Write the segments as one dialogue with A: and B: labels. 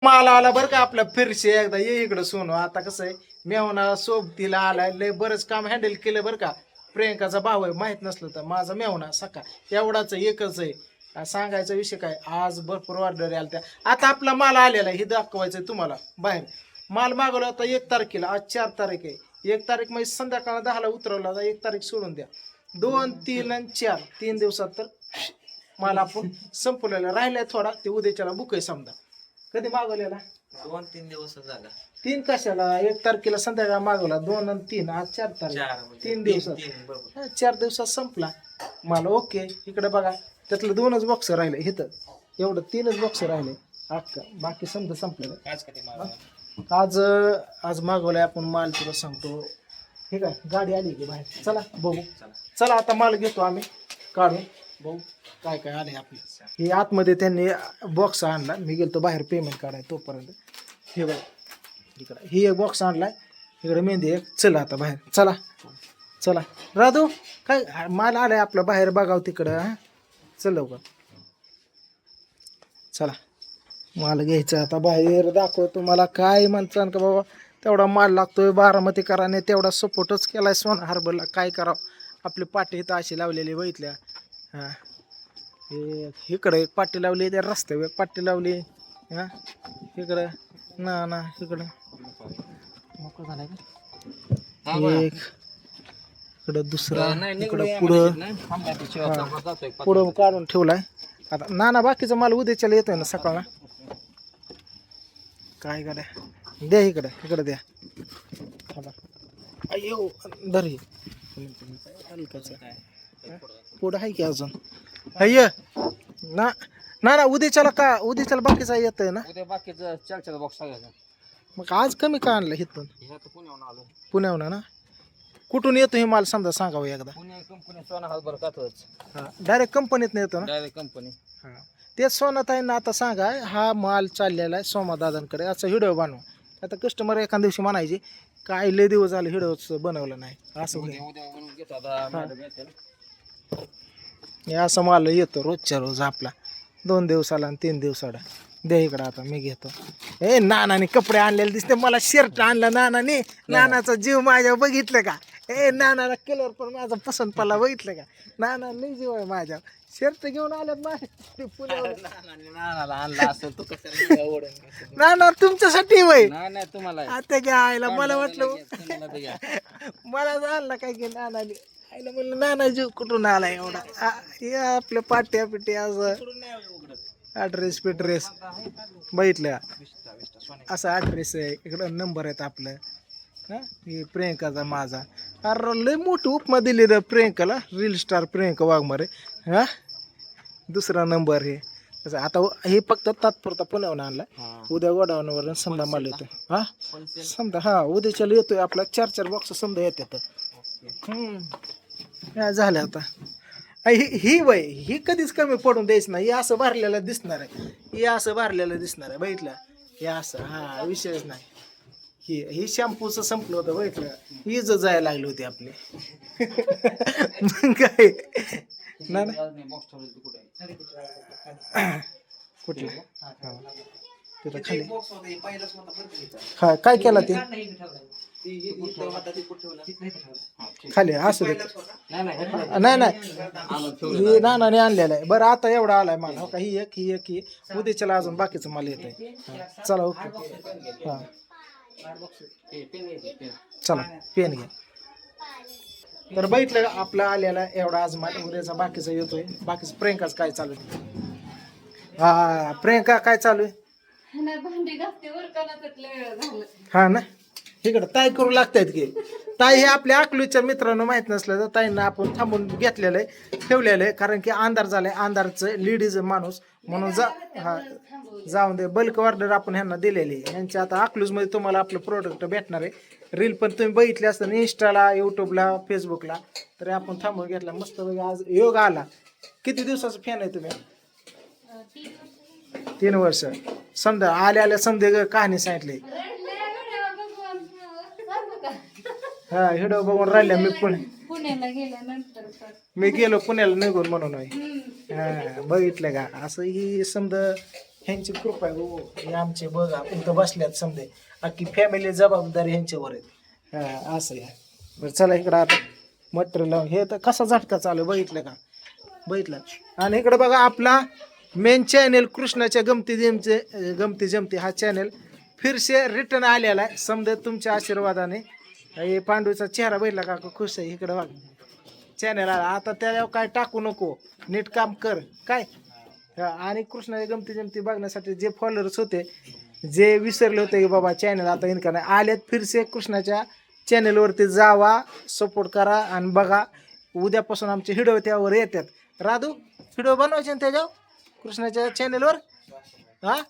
A: मला आला बरं का आपला फिरशे एकदा ये इकडं सोनू. आता कसं आहे मेवना सोबतीला आलाय लय बरंच काम हँडल केलं बरं का. प्रियंकाचा भाऊ आहे माहित नसलं तर माझा मेवना सका एवढाच एकच आहे. सांगायचा विषय काय आज भरपूर ऑर्डर आल्या त्या. आता आपला माल आलेला आहे हे दाखवायचंय तुम्हाला बाहेर. माल मागवला होता 1 तारखेला, आज 4 तारीख आहे. 1 तारीख म्हणजे संध्याकाळ 10ला उतरवला होता. 1 तारीख सोडून द्या. 2, 3 आणि 4 3 दिवसात तर माल आपण संपवलेला राहिलाय थोडा. ते उद्याच्याला बुक आहे समजा. कधी मागवलेला
B: 2-3 दिवस झाला.
A: 3 कशाला 1 तारखेला संध्याकाळ मागवला. 2 आणि 3 आज 4 तारीख 3 दिवसात 4 दिवसात संपला माल. ओके इकडे बघा त्यातलं 2च बॉक्स राहिले इथं. एवढं 3च बॉक्स राहिले अख्खा. बाकी समजा संपलेलं. आज मागवलाय आपण माल तुला सांगतो. ठीक आहे गाडी आली की बाहेर. चला बघू. चला आता माल घेतो आम्ही काढून बघू काय काय आले आपले. हे आतमध्ये त्यांनी बॉक्स आणला. मी गेलतो बाहेर पेमेंट काढाय तोपर्यंत. हे बघ इकडं ही एक बॉक्स आणलाय. इकडे मेहंदी एक. चला आता बाहेर चला चला. राधू काय माल आलाय आपला बाहेर बघाव तिकडं. हा चल लवकर चला. माल घ्यायचा आता बाहेर दाखवतो. मला काय म्हणतात का बाबा तेवढा माल लागतोय. बारामतीकरांनी तेवढा सपोर्टच केलाय सोना हार्बरला. काय करावं आपली पाटी इथं अशी लावलेली बघितल्या. हां हे इकडं एक पाटी लावली. त्या रस्त्यावर एक पाटी लावली. हां इकडं ना इकडं मोकळं झालाय का एक. इकडं दुसरा इकडं पुढं काढून ठेवलाय. आता ना बाकीचा माल उद्याच्याला येतोय ना सकाळ. काय करा द्या इकडं द्या. अयो धर हलकाच पुढं आहे की अजून. अय्य ना उद्याच्याला का उद्याच्याला बाकीचा येतोय ना.
B: उद्या बाकीचं 4 बॉक्स सांगायचं.
A: मग आज कमी का आणलं इथून.
B: पुण्याहून आलो.
A: पुण्याहून ना. कुठून येतो हे माल समजा सांगावं एकदा.
B: पुणे कंपनी सोना हार्बर कातच.
A: हां डायरेक्ट कंपनीत नाही येतो ना.
B: Direct company.
A: हां तेच सोनाताईंना आता सांगा हा माल चाललेला आहे सोमादादांकडे. असा व्हिडिओ बनवा. आता कस्टमर एखाद दिवशी म्हणायचे काय लय दिवस झाले व्हिडिओच बनवलं नाही असं होईल.
B: उद्या बनवून घेतो आता मॅडम येतील.
A: हे असं माल येतो रोजच्या रोज आपला 2 दिवसाला आणि 3 दिवसाला. दे इकडं आता मी घेतो. ए नानाने कपडे आणलेले दिसते मला. शर्ट आणला नानाने. नानाचा जीव माझ्या बघितलं का. ए नानाला कलर पण माझा पसंत पडला बघितलं का. नाना लई जीव आहे माझ्या. शर्ट घेऊन आल्यात माझ्या पुण्यावर.
B: नानाला आणला असेल तू कसं ओढून.
A: नाना तुमच्यासाठी वय
B: नाही तुम्हाला
A: आता घ्या आईला. मला वाटलं
B: तुम्हाला तर घ्या.
A: मला झालं काय की नानाने आईला म्हणलं नाना जीव कुठून आला एवढा. हे आपल्या पाट्या पिट्या असं ॲड्रेस पिड्रेस बघितलं असं ॲड्रेस आहे. इकडं नंबर आहेत आपलं. हां हे प्रियंकाचा माझा. अरे लय मोठी उपमा दिली रे प्रियंकाला. Reel star Priyanka Waghmare. हां दुसरा नंबर हे असं. आता हे फक्त तात्पुरता पुण्याहून आणला. उद्या गोडाऊनवर समजा मला येतो. हां समजा हां उद्याच्याला येतोय आपला 4 बॉक्स समजा येतात. झालं आता. ही वय ही कधीच कमी पडून द्यायचं नाही. हे असं भरलेलं दिसणार आहे. हे असं भरलेलं दिसणार आहे बघितलं. हे असं हां विषयच नाही. ही शॅम्पूचं संपलं होतं बघितलं. ही जायला लागली होती आपली. मग काय ना कुठलं तिथं खाली हा काय केलं ते खाली असू दे. नाही ही नानाने आणलेलं आहे. बरं आता एवढा आलाय माल. हो का ही एक उद्याच्याला अजून बाकीचं माल येत आहे. चला ओके हां चला पेन घ्या. तर बघितलं आपला आलेला एवढा आज माल. उद्याचा बाकीचा येतोय. बाकीचं प्रियंकाच काय चालू आहे. हा प्रियंका काय चालू आहे. हा ना इकडं ताई करू लागतायत की. ताई हे आपल्या अकलूच्या मित्रांनो माहित नसलं तर ताईंना आपण थांबून घेतलेलं आहे ठेवलेलं आहे. कारण की अंधार झालाय. अंधारचं लेडीज माणूस म्हणून जाऊन दे. बल्क ऑर्डर आपण ह्यांना दिलेली आहे. यांच्या आता अकलूजमध्ये तुम्हाला आपलं प्रोडक्ट भेटणार आहे. रील पण तुम्ही बघितले असताना इंस्टाला यूट्यूबला फेसबुकला. तर आपण थांबून घेतला मस्त. आज योग आला. किती दिवसाचं फॅन आहे तुम्ही. 3 वर्ष समजा आल्या समजा कहाणी सांगितली. हा व्हिडिओ बघून राहिल्या.
C: पुण्याला गेल्यानंतर
A: मी गेलो पुण्याला निघून म्हणून. हा बघितलं का असं ही समजा ह्यांची कृपा आहे हो. हे आमचे बघा इथं बसल्यात समजे अख्खी फॅमिली जबाबदारी ह्यांच्यावर आहे. असं आहे. बरं चला इकडं आता मटेरियल लावून हे तर कसा झटका चालू आहे बघितलं का, बघितलं. आणि इकडं बघा आपला मेन चॅनेल कृष्णाच्या गमती जमती हा चॅनेल फिरसे रिटर्न आलेला आहे समजा तुमच्या आशीर्वादाने. हे पांडूचा चेहरा बघितला का खुश आहे. इकडं बघ चॅनेल आला आता त्याच्यावर काय टाकू नको, नीट काम कर काय. आणि कृष्णाच्या गमती जमती बघण्यासाठी जे फॉलोअर्स होते जे विसरले होते की बाबा चॅनल आता इनका नाही आलेत फिरसे कृष्णाच्या चॅनेलवरती जावा, सपोर्ट करा आणि बघा. उद्यापासून आमचे व्हिडिओ त्यावर येतात. राधू व्हिडिओ बनवायचे ना त्याच्यावर कृष्णाच्या चॅनेलवर. हा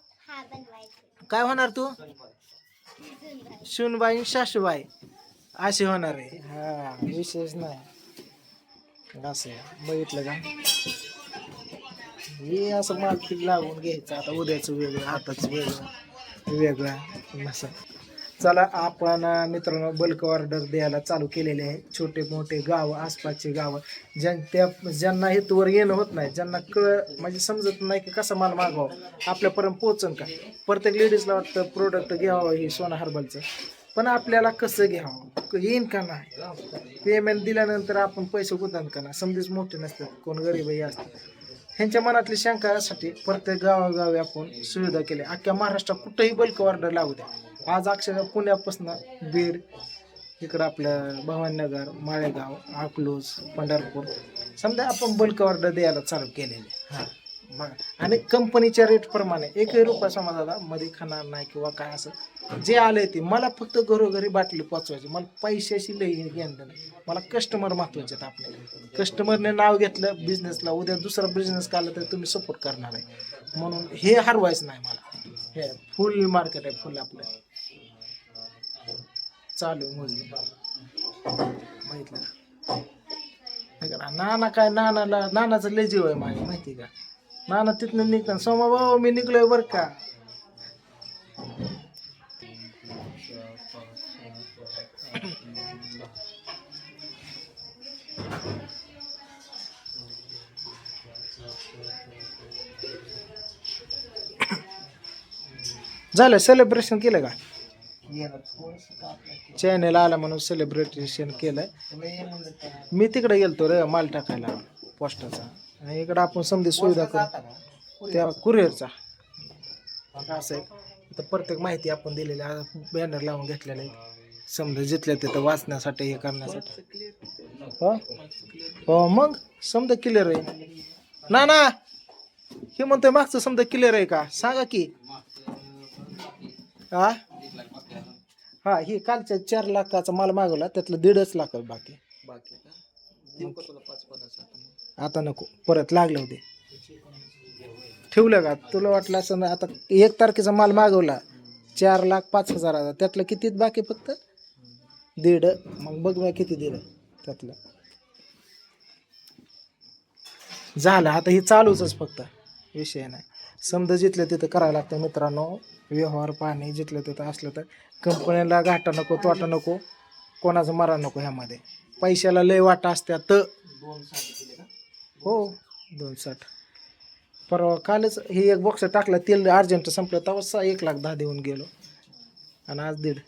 A: काय होणार तू सुनबाई सासूबाई असे होणार आहे. हा विशेष नाही असं बघितलं का. हे असं मार्केट लागून घ्यायचं आता उद्याचं वेगळं आताच वेगळं असं. चला आपण मित्रांनो बल्क ऑर्डर द्यायला चालू केलेले आहे. छोटे मोठे गाव आसपासचे गावं ज्यांना हेतूवर येणं होत नाही, ज्यांना म्हणजे समजत नाही की कसा माल मागवावं आपल्यापर्यंत पोहोचन का. प्रत्येक लेडीजला वाटतं प्रोडक्ट घ्यावं हे सोना हर्बलचं, पण आपल्याला कसं घ्यावं येईन का नाही. पेमेंट दिल्यानंतर आपण पैसे गुंतवून का नाही. समजेच मोठे नसतात, कोण गरीबही असतात. ह्यांच्या मनातली शंकासाठी प्रत्येक गावागावी आपण सुविधा केल्या. अख्ख्या महाराष्ट्रात कुठंही बल्क ऑर्डर लागू द्या. आज अक्षरशः पुण्यापासून बीड इकडं आपलं भवानीनगर, माळेगाव, अकलूज, पंढरपूर समजा आपण बल्क ऑर्डर द्यायला चालू केलेले. हां बघा आणि कंपनीच्या रेटप्रमाणे एकही रुपया समाजाला मध्ये खाणार नाही किंवा काय असं जे आलंय ते मला फक्त घरोघरी बाटली पोचवायची. मला पैशाशी लई घेणं नाही. मला कस्टमर महत्त्वाचे आहेत. आपले कस्टमरने नाव घेतलं बिझनेसला उद्या दुसरा बिझनेस काढला तर तुम्ही सपोर्ट करणार आहे म्हणून हे हरवायचं नाही मला. हे फुल मार्केट आहे फुल आपलं चालू मोजणी माहितलं का. नाना काय नानाचं लय जीव आहे माझी माहिती का. नाना तिथनं निघतात सोमा भाऊ मी निघलोय बरं का. झालं सेलिब्रेशन केलं का. चॅनेल आला म्हणून सेलिब्रेशन केलं. मी तिकडे गेलतो रे माल टाकायला पोस्टाचा आणि इकडं आपण समजा सुविधा करू त्या कुरिअरचा असं आहे. तर प्रत्येक माहिती आपण दिलेली बॅनर लावून घेतलेलं आहे समजा जिथल्या तिथं वाचण्यासाठी हे करण्यासाठी. हो मग समजा क्लिअर आहे ना ना हे म्हणतोय मागचं समजा क्लिअर आहे का सांगा की. हा ही कालच्या 4 लाखाचा माल मागवला त्यातलं 1.5 लाख बाकी आता नको परत लागलं होते ठेवलं का. तुला वाटलं असं ना आता 1 तारखेचा माल मागवला 4,05,000 त्यातलं किती बाकी फक्त 1.5. मग बघ बा किती दिलं त्यातलं झालं. आता हे चालूच फक्त विषय नाही. समजा जिथलं तिथं करायला लागतं मित्रांनो. व्यवहार पाणी जिथलं तिथं असलं तर कंपन्याला घाटा नको तोटा नको कोणाचं मरा नको. ह्यामध्ये पैशाला लय वाटा असत्या तर हो 260 परवा कालच हे एक बॉक्स टाकला तेल अर्जंट संपलं तेव्हा 1,10,000 देऊन गेलो आणि आज 1.5